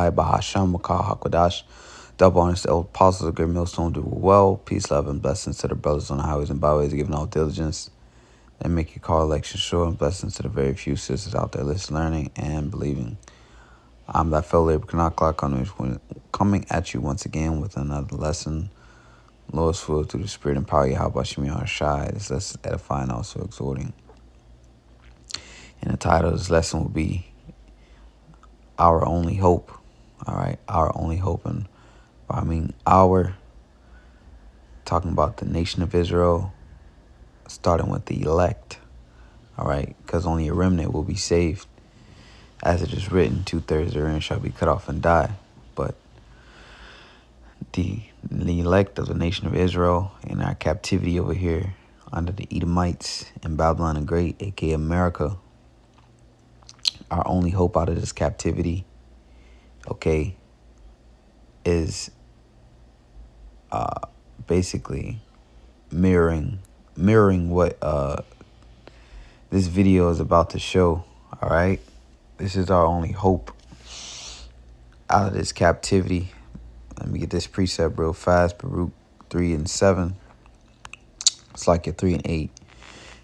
Bahasham Makah Hakwadash. Double honors to old apostles of Great Millstone do well. Peace, love, and blessings to the brothers on the highways and byways, giving all diligence and make your call election sure. And blessings to the very few sisters out there listening, learning, and believing. I'm that fellow Labor Kanakla coming at you once again with another lesson. Lord's full through the Spirit and power. Yahweh Shemi Shai. This lesson is edifying, also exhorting. And the title of this lesson will be Our Only Hope. All right, our only hope. And I mean our, talking about the nation of Israel, starting with the elect. All right, because only a remnant will be saved. As it is written, 2/3 therein shall be cut off and die. But the elect of the nation of Israel in our captivity over here under the Edomites and Babylon the Great, aka America, our only hope out of this captivity, okay, is basically mirroring what this video is about to show. All right, this is our only hope out of this captivity. Let me get this precept real fast. Baruch 3:7. It's like your 3:8.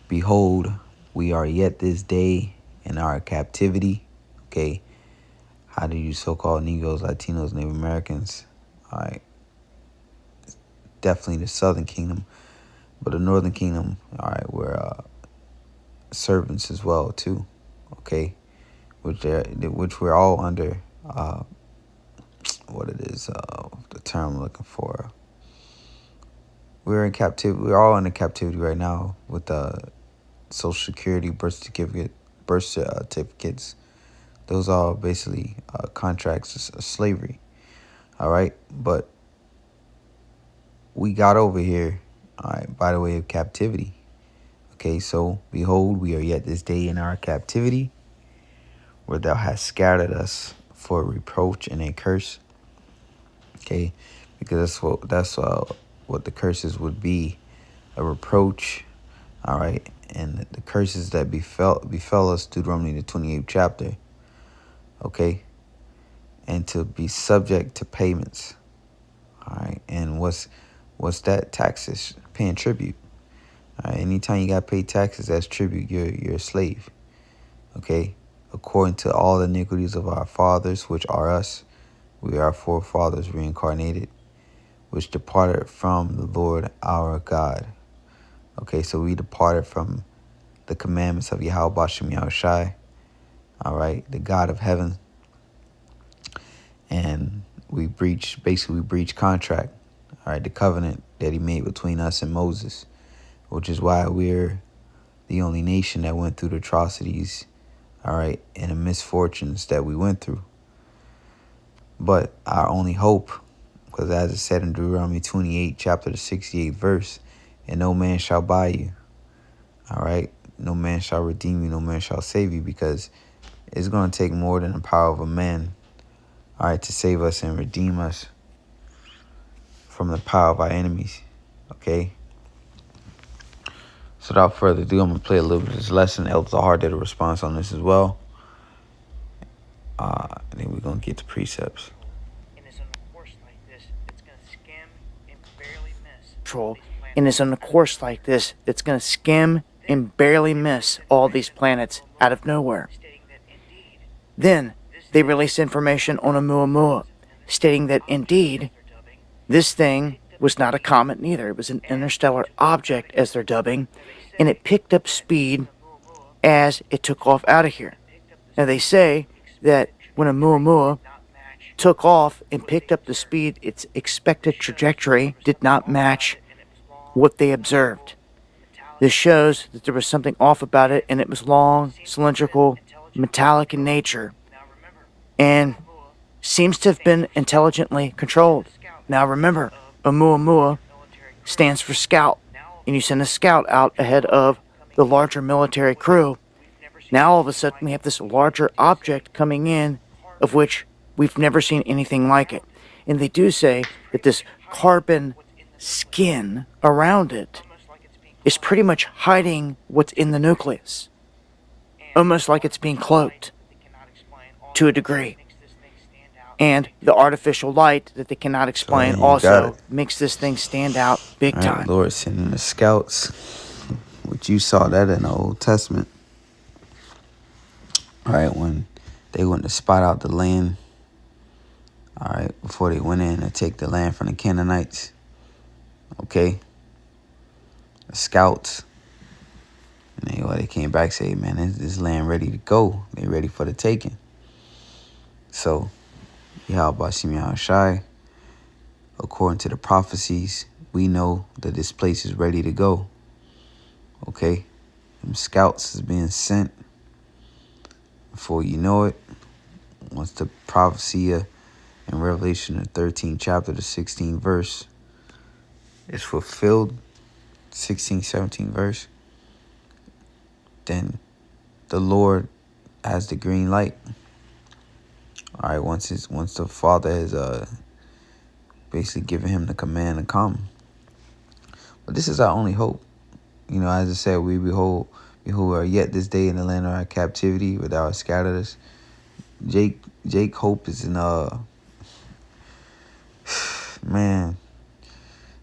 Behold, we are yet this day in our captivity. Okay, how do you so-called Negroes, Latinos, Native Americans? All right, definitely the Southern Kingdom, but the Northern Kingdom, all right, we're servants as well too. Okay, which we're all under. What it is, the term I'm looking for. We're in captivity. We're all in a captivity right now with Social Security, birth certificates. Those are basically contracts of slavery. All right, but we got over here, all right, by the way of captivity. Okay, so behold, we are yet this day in our captivity, where thou hast scattered us for a reproach and a curse. Okay, because that's what the curses would be, a reproach. All right, and the curses that befell us, Deuteronomy the 28th chapter. Okay, and to be subject to payments. All right, and what's that? Taxes, paying tribute. All right, anytime you got to pay taxes, that's tribute. You're a slave. Okay, according to all the iniquities of our fathers, which are us, we are forefathers reincarnated, which departed from the Lord our God. Okay, so we departed from the commandments of Yahweh Bashem Yahushai. All right, the God of heaven. And we breached contract. All right, the covenant that he made between us and Moses, which is why we're the only nation that went through the atrocities, all right, and the misfortunes that we went through. But our only hope, because as it said in Deuteronomy 28, chapter the 68th verse, and no man shall buy you. All right, no man shall redeem you, no man shall save you, because it's going to take more than the power of a man, all right, to save us and redeem us from the power of our enemies. Okay. So without further ado, I'm going to play a little bit of this lesson. Elder Zahar did a response on this as well. And then we're going to get to precepts. And it's on a course like this, it's going to skim and barely miss all these planets out of nowhere. Then they released information on Oumuamua, stating that indeed this thing was not a comet neither. It was an interstellar object, as they're dubbing, and it picked up speed as it took off out of here. Now they say that when Oumuamua took off and picked up the speed, its expected trajectory did not match what they observed. This shows that there was something off about it, and it was long, cylindrical, metallic in nature, and seems to have been intelligently controlled. Now remember, Oumuamua stands for scout, and you send a scout out ahead of the larger military crew. Now all of a sudden we have this larger object coming in, of which we've never seen anything like it. And they do say that this carbon skin around it is pretty much hiding what's in the nucleus, almost like it's being cloaked to a degree. And the artificial light that they cannot explain you got it. also makes this thing stand out big All right, time. Lord sending the scouts, which you saw that in the Old Testament. All right, when they went to spot out the land, all right, before they went in to take the land from the Canaanites, okay, the scouts, and they came back and said, man, this land ready to go. They ready for the taking. So, Yahweh Shimei Shai, according to the prophecies, we know that this place is ready to go. Okay? Them scouts is being sent. Before you know it, once the prophecy in Revelation, the 13th chapter, the 16th verse, is fulfilled, 16, 17 verse, then the Lord has the green light. All right, once the Father has basically given him the command to come. But this is our only hope. You know, as I said, we behold are yet this day in the land of our captivity, with our scattered us. Jake Hope is in man,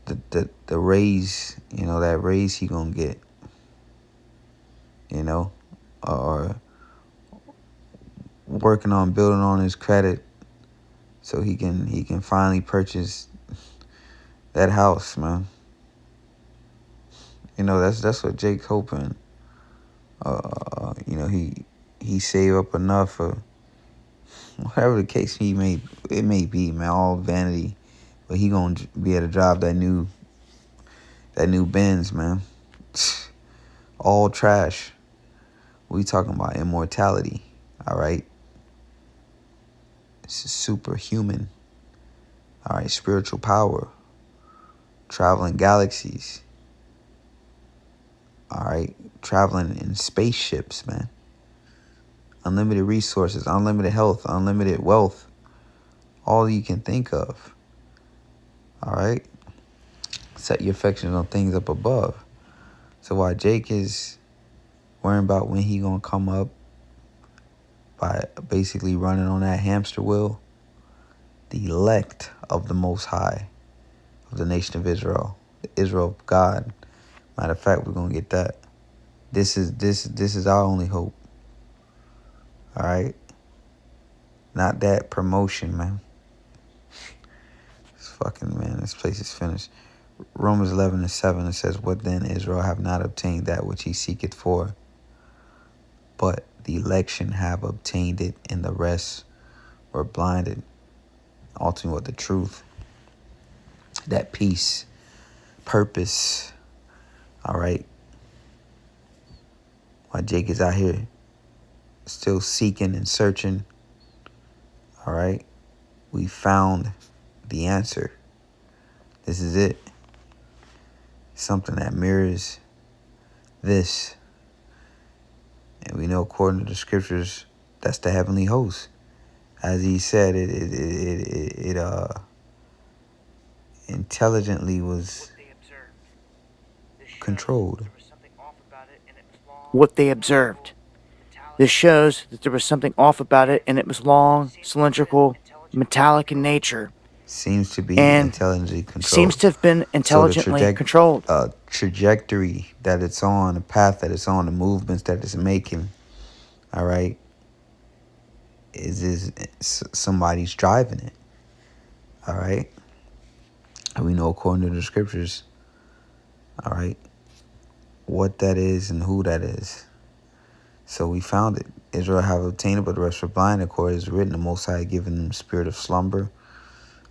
the raise, you know, that raise he gonna get, you know, or working on building on his credit so he can finally purchase that house, man. You know, that's what Jake's hoping. You know, he save up enough for whatever the case it may be, man. All vanity, but he gonna be able to drive that new Benz, man. All trash. We talking about immortality, all right? This is superhuman, all right? Spiritual power, traveling galaxies, all right? Traveling in spaceships, man. Unlimited resources, unlimited health, unlimited wealth, all you can think of, all right? Set your affections on things up above. So while Jake is worrying about when he gonna come up by basically running on that hamster wheel, the elect of the Most High, of the nation of Israel, the Israel of God. Matter of fact, we're gonna get that. This is our only hope. All right, not that promotion, man. It's fucking, man. This place is finished. Romans 11:7, it says, "What then? Israel have not obtained that which he seeketh for, but the election have obtained it, and the rest were blinded." Ultimately, what the truth, that peace, purpose. All right. While Jake is out here still seeking and searching, all right, we found the answer. This is it. Something that mirrors this. And we know, according to the scriptures, that's the heavenly host. As he said, it intelligently was controlled. What they observed. This shows that there was something off about it, and it was long, cylindrical, metallic in nature, Seems to be and intelligently controlled. seems to have been intelligently controlled. Trajectory that it's on, the path that it's on, the movements that it's making, all right, is somebody's driving it, all right? And we know, according to the scriptures, all right, what that is and who that is. So we found it. Israel have obtained it, but the rest were blind. According as written, the Most High given them spirit of slumber,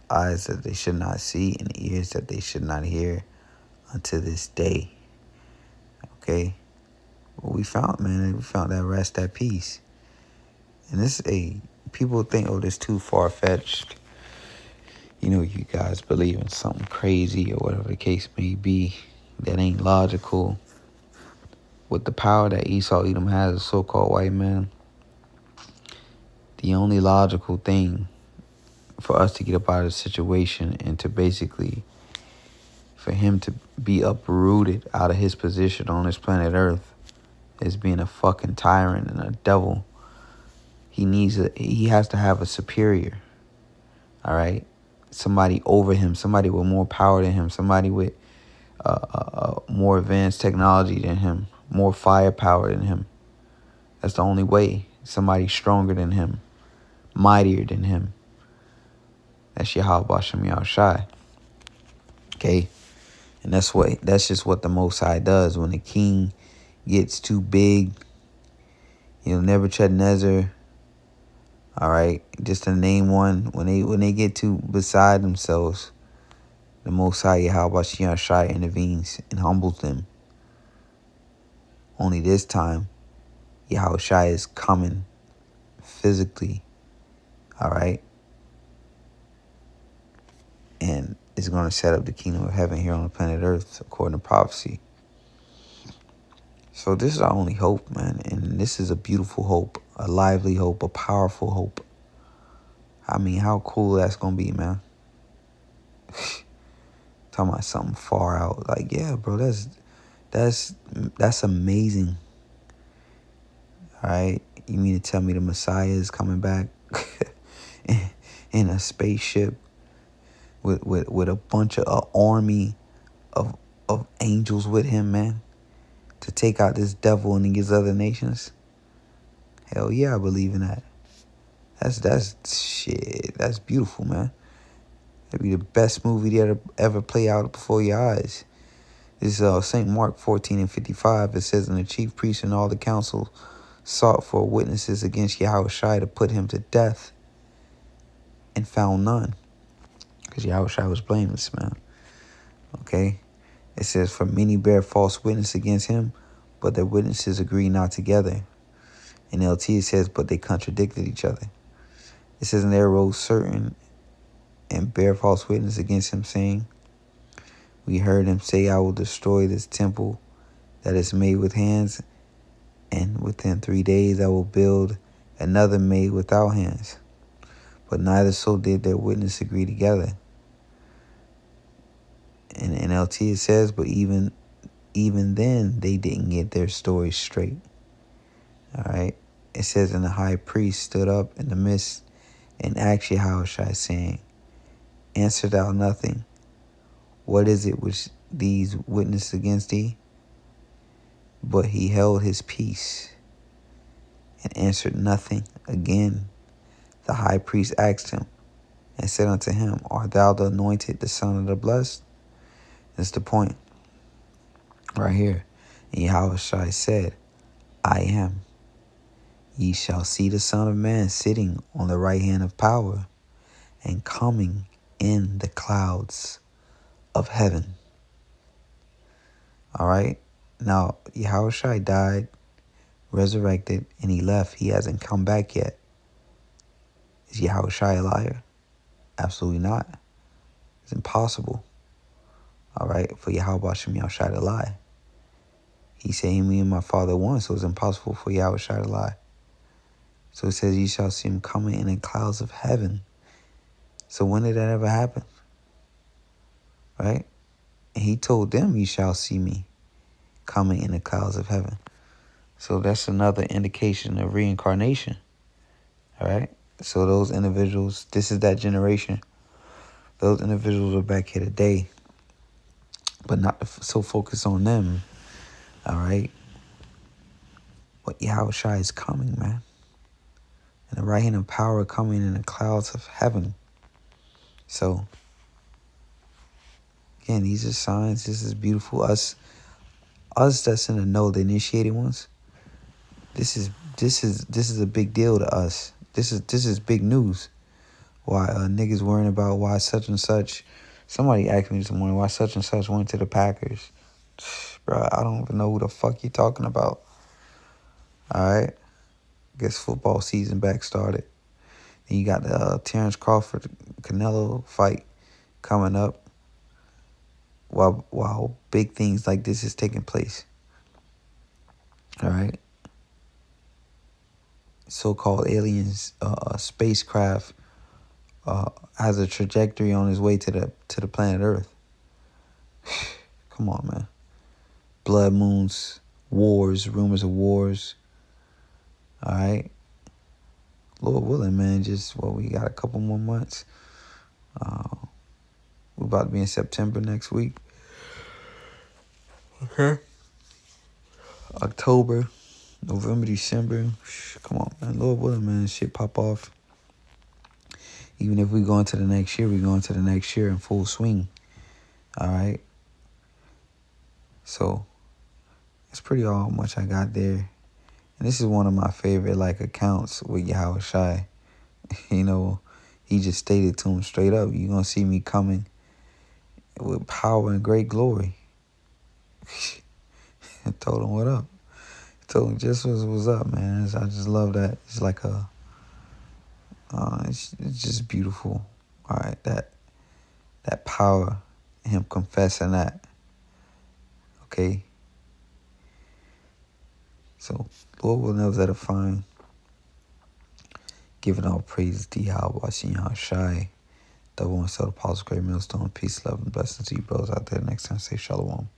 eyes that they should not see, and ears that they should not hear unto this day. Okay? Well, we found, man, we found that rest, that peace. And this, people think, oh, this too far-fetched. You know, you guys believe in something crazy or whatever the case may be that ain't logical. With the power that Esau Edom has, a so-called white man, the only logical thing for us to get up out of the situation and to basically, for him to be uprooted out of his position on this planet Earth is being a fucking tyrant and a devil. He has to have a superior. All right. Somebody over him, somebody with more power than him, somebody with more advanced technology than him, more firepower than him. That's the only way. Somebody stronger than him, mightier than him. That's Yahweh Bashem Yahushai. Okay? And that's just what the Most High does. When the king gets too big, Nebuchadnezzar, all right, just to name one, when they get too beside themselves, the Most High Yahweh Bashem Yahushai intervenes and humbles them. Only this time, Yahushai is coming physically, all right? And is going to set up the kingdom of heaven here on the planet Earth, according to prophecy. So this is our only hope, man. And this is a beautiful hope, a lively hope, a powerful hope. I mean, how cool that's going to be, man. Talking about something far out. Like, yeah, bro, that's amazing. All right? You mean to tell me the Messiah is coming back in a spaceship with a bunch of an army of angels with him, man, to take out this devil and these other nations? Hell yeah, I believe in that. That's shit. That's beautiful, man. It'd be the best movie that ever play out before your eyes. This is St. Mark 14:55. It says, and the chief priest and all the council sought for witnesses against Yahushua to put him to death, and found none. Because Yahushua was blameless, man. Okay? It says, for many bear false witness against him, but their witnesses agree not together. In LT it says, but they contradicted each other. It says, and there arose certain and bear false witness against him, saying, we heard him say, I will destroy this temple that is made with hands, and within 3 days I will build another made without hands. But neither so did their witness agree together. In NLT it says, but even then they didn't get their story straight. All right. It says, and the high priest stood up in the midst and asked Yahushua, saying, answer thou nothing. What is it which these witness against thee? But he held his peace and answered nothing. Again, the high priest asked him and said unto him, art thou the anointed, the Son of the Blessed? That's the point right here. And Yahushua said, I am. Ye shall see the Son of Man sitting on the right hand of power and coming in the clouds of heaven. All right. Now, Yahushua died, resurrected, and he left. He hasn't come back yet. Is Yahushua a liar? Absolutely not. It's impossible. All right. For Yahweh Shem Yahushua to lie. He said, me and my Father one, so it's impossible for Yahushua to lie. So it says, ye shall see him coming in the clouds of heaven. So when did that ever happen? Right? And he told them, ye shall see me coming in the clouds of heaven. So that's another indication of reincarnation. All right? So those individuals, this is that generation. Those individuals are back here today. But not so focused on them. All right? But Yahushua is coming, man. And the right hand of power coming in the clouds of heaven. So, again, these are signs. This is beautiful. Us that's in the know, the initiated ones. This is a big deal to us. This is big news. Why niggas worrying about why such and such. Somebody asked me this morning why such and such went to the Packers. Bro, I don't even know who the fuck you talking about. All right, guess football season back started. And you got the Terrence Crawford Canelo fight coming up. While big things like this is taking place. All right. So-called aliens, spacecraft has a trajectory on his way to the planet Earth. Come on, man. Blood moons, wars, rumors of wars. All right. Lord willing, man, we got a couple more months. We're about to be in September next week. Okay. October, November, December. Come on, man. Lord willing, man. Shit pop off. Even if we go into the next year, we go into the next year in full swing. All right. So it's pretty all much I got there. And this is one of my favorite accounts with Yahweh Shai. You know, he just stated to him straight up, you're going to see me coming with power and great glory. I told him what up. Told him just what's up, man. I just love that. It's like it's just beautiful. All right, that power, him confessing that. Okay. So, Lord will never let it find. Giving all praise to Yahweh, Hashem Shai. Double one, so the Apostle, Great Millstone. Peace, love, and blessings to you, bros out there. Next time, say Shalom.